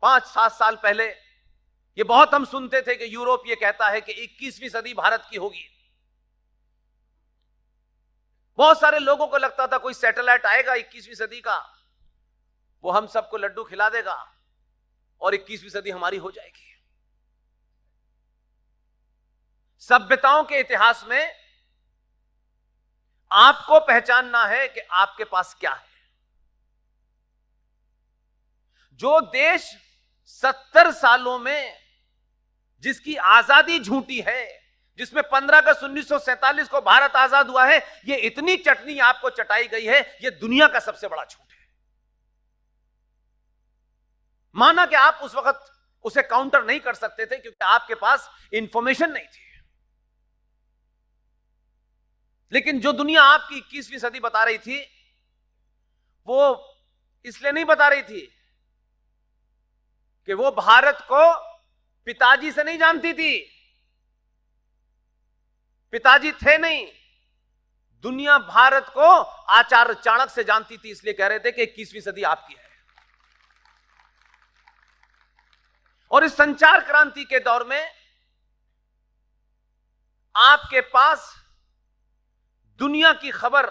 5-7 साल पहले ये बहुत हम सुनते थे कि यूरोप ये कहता है कि 21वीं सदी भारत की होगी। बहुत सारे लोगों को लगता था कोई सैटेलाइट आएगा 21वीं सदी का, वो हम सबको लड्डू खिला देगा और 21वीं सदी हमारी हो जाएगी। सभ्यताओं के इतिहास में आपको पहचानना है कि आपके पास क्या है। जो देश 70 सालों में जिसकी आजादी झूठी है, जिसमें 15 अगस्त 1947 को भारत आजाद हुआ है, ये इतनी चटनी आपको चटाई गई है, ये दुनिया का सबसे बड़ा झूठ है। माना कि आप उस वक्त उसे काउंटर नहीं कर सकते थे क्योंकि आपके पास इंफॉर्मेशन नहीं थी, लेकिन जो दुनिया आपकी 21वीं सदी बता रही थी वो इसलिए नहीं बता रही थी कि वो भारत को पिताजी से नहीं जानती थी, पिताजी थे नहीं, दुनिया भारत को आचार्य चाणक्य से जानती थी। इसलिए कह रहे थे कि 21वीं सदी आपकी है। और इस संचार क्रांति के दौर में आपके पास दुनिया की खबर,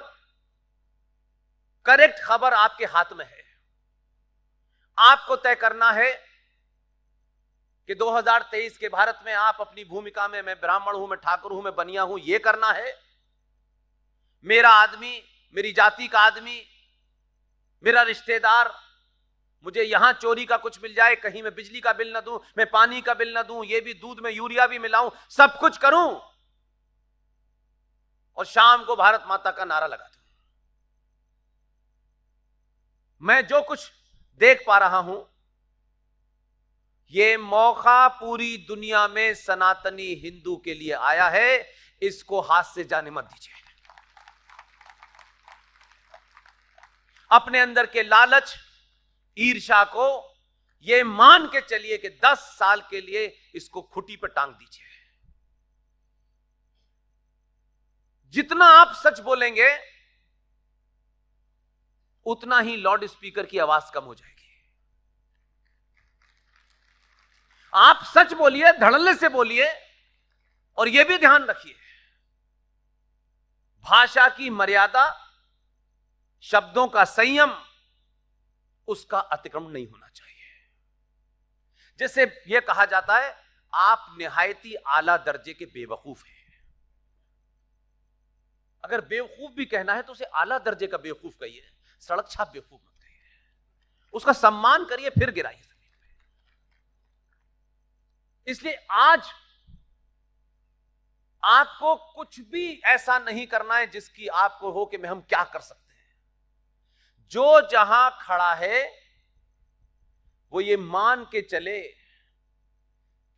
करेक्ट खबर आपके हाथ में है। आपको तय करना है कि 2023 के भारत में आप अपनी भूमिका में, मैं ब्राह्मण हूं, मैं ठाकुर हूं, मैं बनिया हूं, यह करना है। मेरा आदमी, मेरी जाति का आदमी, मेरा रिश्तेदार, मुझे यहां चोरी का कुछ मिल जाए, कहीं मैं बिजली का बिल ना दूं, मैं पानी का बिल ना दूं, ये भी दूध में यूरिया भी मिलाऊं, सब कुछ करूं और शाम को भारत माता का नारा लगा दूं। मैं जो कुछ देख पा रहा हूं, ये मौका पूरी दुनिया में सनातनी हिंदू के लिए आया है। इसको हाथ से जाने मत दीजिए। अपने अंदर के लालच, ईर्ष्या को ये मान के चलिए कि 10 साल के लिए इसको खुटी पर टांग दीजिए। जितना आप सच बोलेंगे उतना ही लाउड स्पीकर की आवाज कम हो जाएगी। आप सच बोलिए, धड़ल्ले से बोलिए, और यह भी ध्यान रखिए भाषा की मर्यादा, शब्दों का संयम, उसका अतिक्रमण नहीं होना चाहिए। जैसे यह कहा जाता है आप निहायती आला दर्जे के बेवकूफ हैं। अगर बेवकूफ भी कहना है तो उसे आला दर्जे का बेवकूफ कहिए, सड़क छाप बेवकूफ मत कहिए। उसका सम्मान करिए, फिर गिराइए जमीन पे। इसलिए आज आपको कुछ भी ऐसा नहीं करना है जिसकी आपको हो कि मैं हम क्या कर सकते हैं। जो जहां खड़ा है वो ये मान के चले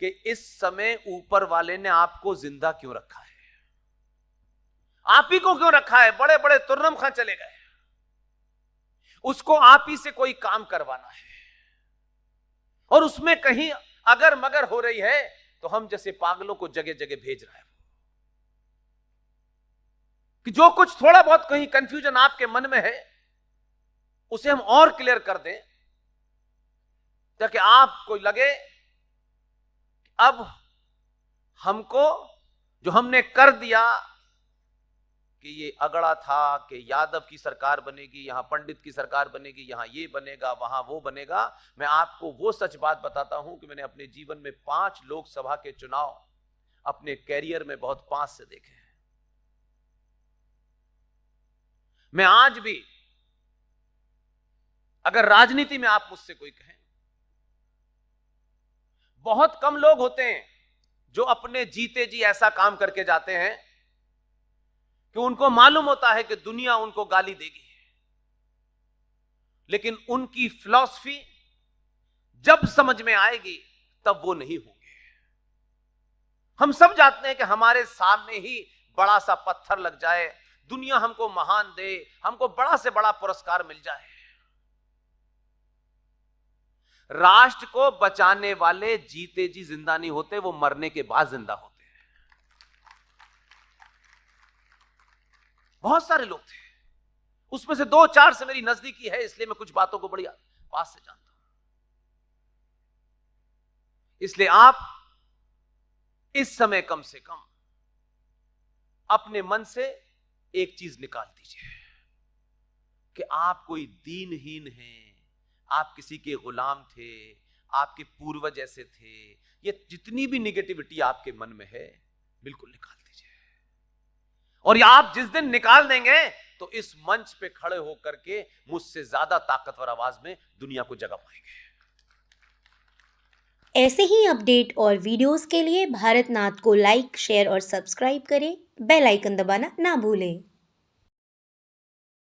कि इस समय ऊपर वाले ने आपको जिंदा क्यों रखा है, आप ही को क्यों रखा है। बड़े बड़े तुर्रम खां चले गए, उसको आप ही से कोई काम करवाना है, और उसमें कहीं अगर मगर हो रही है तो हम जैसे पागलों को जगह जगह भेज रहा है कि जो कुछ थोड़ा बहुत कहीं कंफ्यूजन आपके मन में है उसे हम और क्लियर कर दें, ताकि आपको लगे अब हमको जो हमने कर दिया कि ये अगड़ा था कि यादव की सरकार बनेगी, यहां पंडित की सरकार बनेगी, यहां ये बनेगा, वहां वो बनेगा। मैं आपको वो सच बात बताता हूं कि मैंने अपने जीवन में 5 लोकसभा के चुनाव अपने कैरियर में बहुत पास से देखे हैं। मैं आज भी, अगर राजनीति में आप मुझसे कोई कहें, बहुत कम लोग होते हैं जो अपने जीते जी ऐसा काम करके जाते हैं कि उनको मालूम होता है कि दुनिया उनको गाली देगी, लेकिन उनकी फिलॉसफी जब समझ में आएगी तब वो नहीं होंगे। हम सब जानते हैं कि हमारे सामने ही बड़ा सा पत्थर लग जाए, दुनिया हमको महान दे, हमको बड़ा से बड़ा पुरस्कार मिल जाए, राष्ट्र को बचाने वाले जीते जी जिंदा नहीं होते, वो मरने के बाद जिंदा होते हैं। बहुत सारे लोग थे, उसमें से 2-4 से मेरी नजदीकी है, इसलिए मैं कुछ बातों को बड़ी पास से जानता हूं। इसलिए आप इस समय कम से कम अपने मन से एक चीज निकाल दीजिए कि आप कोई दीनहीन हैं, आप किसी के गुलाम थे, आपके पूर्वज ऐसे थे। ये जितनी भी निगेटिविटी आपके मन में है बिल्कुल निकाल दीजिए। और ये आप जिस दिन निकाल देंगे तो इस मंच पे खड़े होकर के मुझसे ज्यादा ताकतवर आवाज में दुनिया को जगा पाएंगे। ऐसे ही अपडेट और वीडियोस के लिए भारतनाथ को लाइक, शेयर और सब्सक्राइब करें। बेल आइकन दबाना ना भूलें।